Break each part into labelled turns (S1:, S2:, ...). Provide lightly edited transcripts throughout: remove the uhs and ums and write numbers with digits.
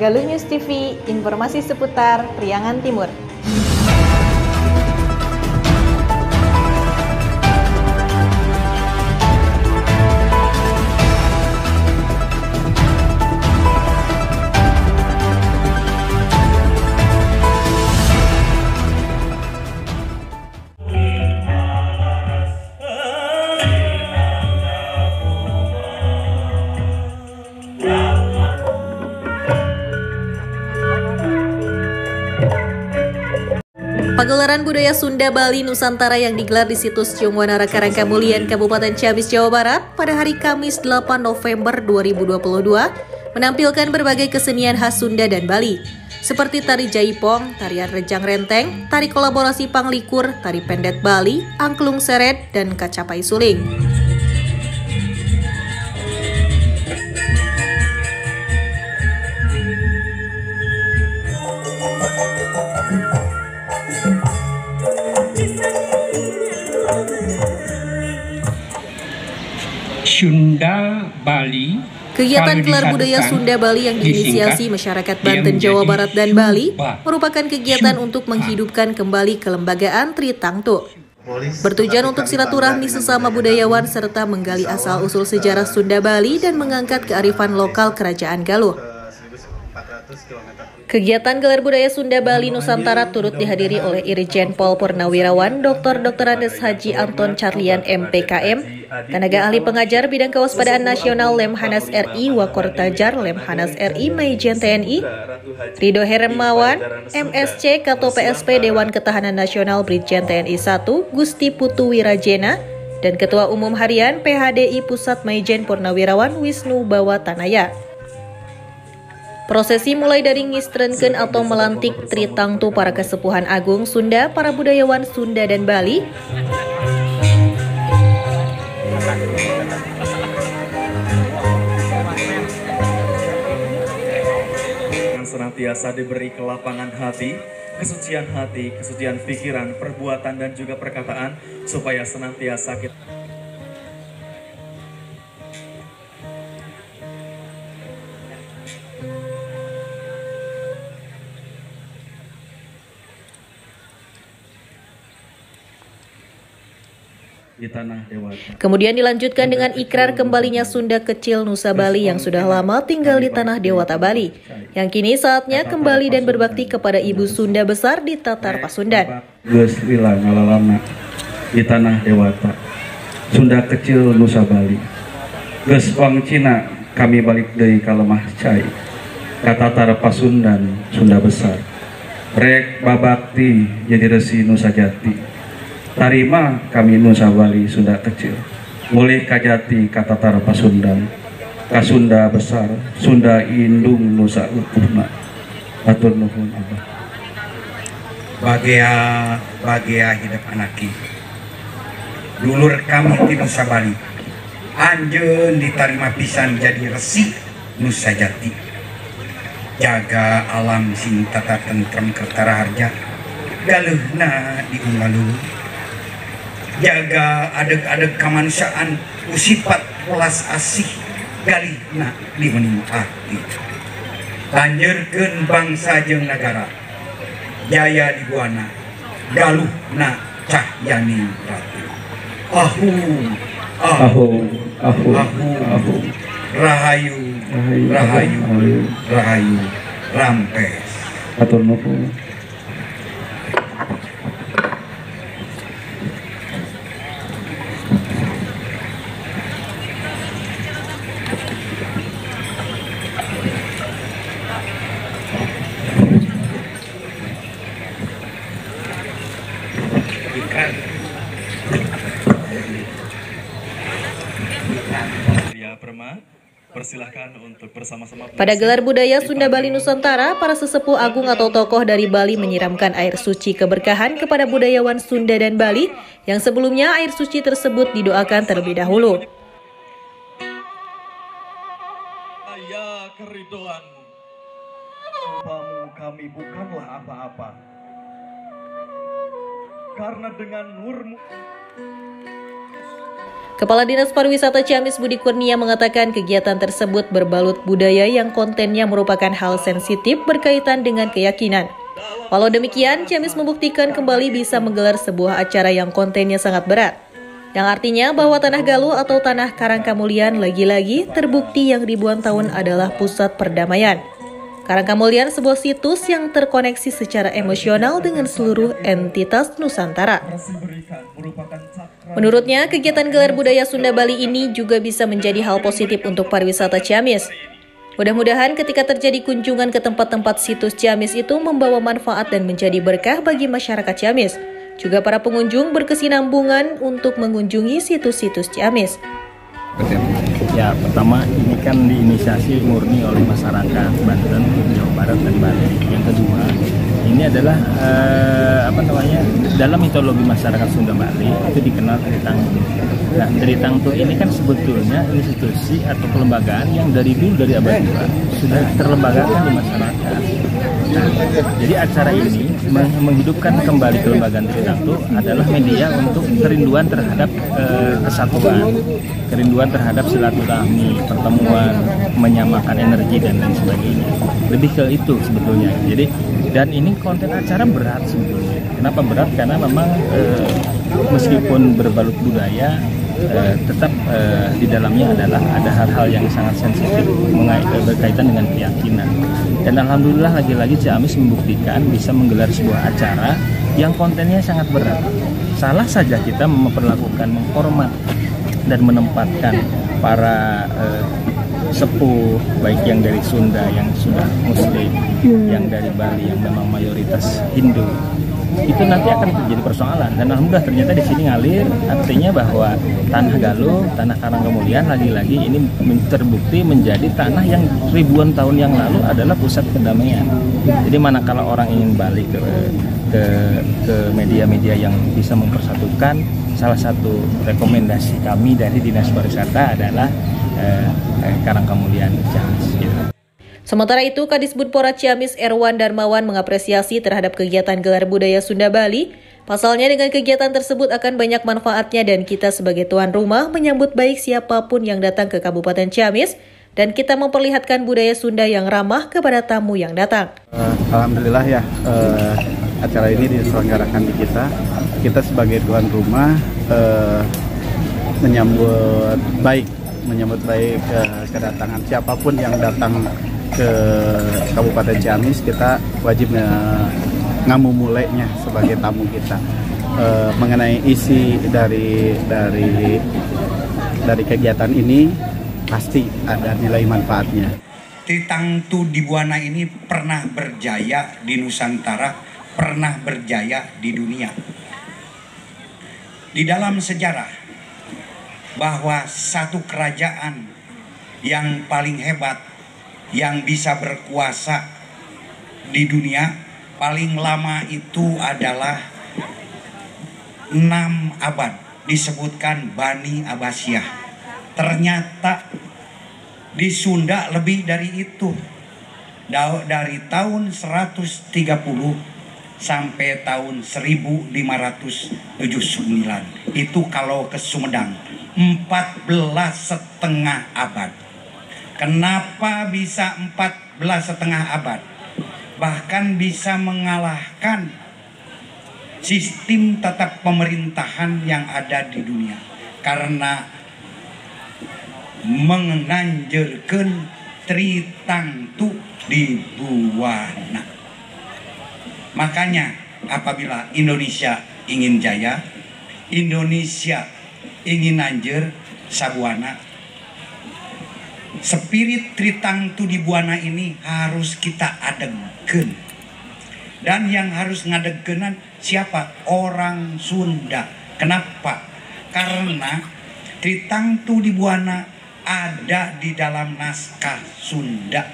S1: Galuh News TV, informasi seputar Priangan Timur. Pagelaran Budaya Sunda Bali Nusantara yang digelar di situs Ciungwanara Karangkamulian, Kabupaten Ciamis, Jawa Barat pada hari Kamis 8 November 2022 menampilkan berbagai kesenian khas Sunda dan Bali seperti tari jaipong, tarian rejang renteng, tari kolaborasi panglikur, tari pendet Bali, angklung seret, dan kacapai suling.
S2: Sunda Bali.
S1: Kegiatan gelar budaya Sunda Bali yang diinisiasi masyarakat Banten, Jawa Barat, dan Bali merupakan kegiatan untuk menghidupkan kembali kelembagaan Tritangtu. Bertujuan untuk silaturahmi sesama budayawan serta menggali asal-usul sejarah Sunda Bali dan mengangkat kearifan lokal Kerajaan Galuh. Kegiatan gelar budaya Sunda Bali Nusantara turut dihadiri oleh Irjen Pol Purnawirawan Dr. Andes Haji Anton Carlian MPKM, tenaga ahli pengajar bidang kewaspadaan nasional Lemhanas RI Wakortajar Lemhanas RI Maijen TNI, Rido Hermawan, MSC Kato PSP Dewan Ketahanan Nasional Brigjen TNI 1 Gusti Putu Wirajena, dan Ketua Umum Harian PHDI Pusat Maijen Purnawirawan Wisnu Bawatanaya. Prosesi mulai dari ngistrenkeun atau melantik Tritangtu para kesepuhan agung Sunda, para budayawan Sunda dan Bali,
S3: yang senantiasa diberi kelapangan hati, kesucian pikiran, perbuatan dan juga perkataan, supaya senantiasa kita di tanah dewata.
S1: Kemudian dilanjutkan dengan ikrar kembalinya Sunda kecil Nusa Bali yang sudah lama tinggal di tanah Dewata Bali, yang kini saatnya kembali dan berbakti kepada Ibu Sunda besar di Tatar Pasundan.
S3: Geus lila ngalalana di tanah Dewata, Sunda kecil Nusa Bali. Geus wang Cina kami balik deui ka lemah cai, ka Tatar Pasundan Sunda besar. Rek babakti jadi resi Nusa Jati. Tarima kami Nusa Bali Sunda kecil, mulih kajati ka Tatar Pasundan, ka Sunda besar, Sunda indung Nusa utuhna. Atur nuhun Abah.
S4: Bagia hidup anaki. Dulur kami di Nusa Bali, anjeun ditarima pisan jadi resi Nusa Jati. Jaga alam sing tata tentrem kertara harja, galuhna diunggaluh. Jaga adeg-adeg kemanusiaan usifat welas asih galihna dimenipati. Lanjurkeun bangsa jeung nagara, jaya di buana, galuhna cahyani ratu. Ahu rahayu rampes.
S3: Atur nuhun.
S1: Pada gelar budaya Sunda Bali Nusantara, para sesepuh agung atau tokoh dari Bali menyiramkan air suci keberkahan kepada budayawan Sunda dan Bali yang sebelumnya air suci tersebut didoakan terlebih dahulu.
S3: Ya keridoan, umpamu kami bukanlah apa-apa, karena dengan nurmu.
S1: Kepala Dinas Pariwisata Ciamis Budi Kurnia mengatakan kegiatan tersebut berbalut budaya yang kontennya merupakan hal sensitif berkaitan dengan keyakinan. Walau demikian, Ciamis membuktikan kembali bisa menggelar sebuah acara yang kontennya sangat berat. Yang artinya bahwa Tanah Galuh atau Tanah Karangkamulian lagi-lagi terbukti yang ribuan tahun adalah pusat perdamaian. Karangkamulian sebuah situs yang terkoneksi secara emosional dengan seluruh entitas Nusantara. Menurutnya, kegiatan gelar budaya Sunda Bali ini juga bisa menjadi hal positif untuk pariwisata Ciamis. Mudah-mudahan ketika terjadi kunjungan ke tempat-tempat situs Ciamis itu membawa manfaat dan menjadi berkah bagi masyarakat Ciamis. Juga para pengunjung berkesinambungan untuk mengunjungi situs-situs Ciamis.
S5: Ya, pertama ini kan diinisiasi murni oleh masyarakat Banten, Jawa Barat, dan Bali. Yang kedua, ini adalah dalam mitologi masyarakat Sunda Bali itu dikenal Tritangtu. Nah, Tritangtu ini kan sebetulnya institusi atau kelembagaan yang dari dulu dari abad tua sudah terlembagakan di masyarakat. Nah, jadi acara ini menghidupkan kembali kelembagaan Tritangtu adalah media untuk kerinduan terhadap kesatuan, kerinduan terhadap silaturahmi, pertemuan, menyamakan energi dan lain sebagainya. Lebih ke itu sebetulnya. Jadi dan ini konten acara berat sebetulnya. Kenapa berat? Karena memang meskipun berbalut budaya, tetap di dalamnya adalah ada hal-hal yang sangat sensitif berkaitan dengan keyakinan. Dan alhamdulillah lagi-lagi Ciamis membuktikan bisa menggelar sebuah acara yang kontennya sangat berat. Salah saja kita memperlakukan, menghormat dan menempatkan para sepuh, baik yang dari Sunda yang sudah Muslim, yang dari Bali yang memang mayoritas Hindu, itu nanti akan terjadi persoalan. Dan alhamdulillah ternyata di sini ngalir, artinya bahwa Tanah Galuh, Tanah Karangkamulian lagi-lagi ini terbukti menjadi tanah yang ribuan tahun yang lalu adalah pusat kedamaian. Jadi manakala orang ingin balik ke media-media yang bisa mempersatukan, salah satu rekomendasi kami dari Dinas Pariwisata adalah Karangkamulian Ciamis.
S1: Sementara itu, Kadisbudpora Ciamis Erwan Darmawan mengapresiasi terhadap kegiatan gelar budaya Sunda Bali. Pasalnya dengan kegiatan tersebut akan banyak manfaatnya dan kita sebagai tuan rumah menyambut baik siapapun yang datang ke Kabupaten Ciamis dan kita memperlihatkan budaya Sunda yang ramah kepada tamu yang datang.
S6: Alhamdulillah ya, acara ini diselenggarakan di kita. Kita sebagai tuan rumah menyambut baik kedatangan siapapun yang datang ke Kabupaten Ciamis. Kita wajib ngamumulainya sebagai tamu kita. Mengenai isi dari kegiatan ini pasti ada nilai manfaatnya.
S4: Tritangtu di Buana ini pernah berjaya di Nusantara, pernah berjaya di dunia. Di dalam sejarah bahwa satu kerajaan yang paling hebat yang bisa berkuasa di dunia paling lama itu adalah 6 abad, disebutkan Bani Abbasiyah. Ternyata di Sunda lebih dari itu, dari tahun 130 sampai tahun 1579. Itu kalau ke Sumedang 14,5 abad. Kenapa bisa 14,5 abad? Bahkan bisa mengalahkan sistem tata pemerintahan yang ada di dunia. Karena menganjurkan Tritangtu di Buana. Makanya apabila Indonesia ingin jaya, Indonesia ingin anjur sabuana, spirit Tritangtu di Buana ini harus kita adegan. Dan yang harus ngadegenan siapa? Orang Sunda. Kenapa? Karena Tritangtu di Buana ada di dalam naskah Sunda,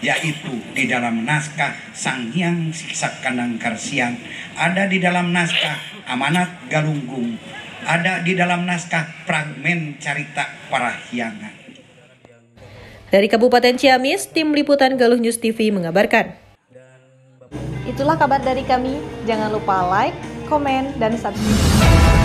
S4: yaitu di dalam naskah Sang Hyang Siksakanang Karsiang, ada di dalam naskah Amanat Galunggung, ada di dalam naskah fragmen Carita Parahyangan.
S1: Dari Kabupaten Ciamis, tim liputan Galuh News TV mengabarkan. Itulah kabar dari kami. Jangan lupa like, komen, dan subscribe.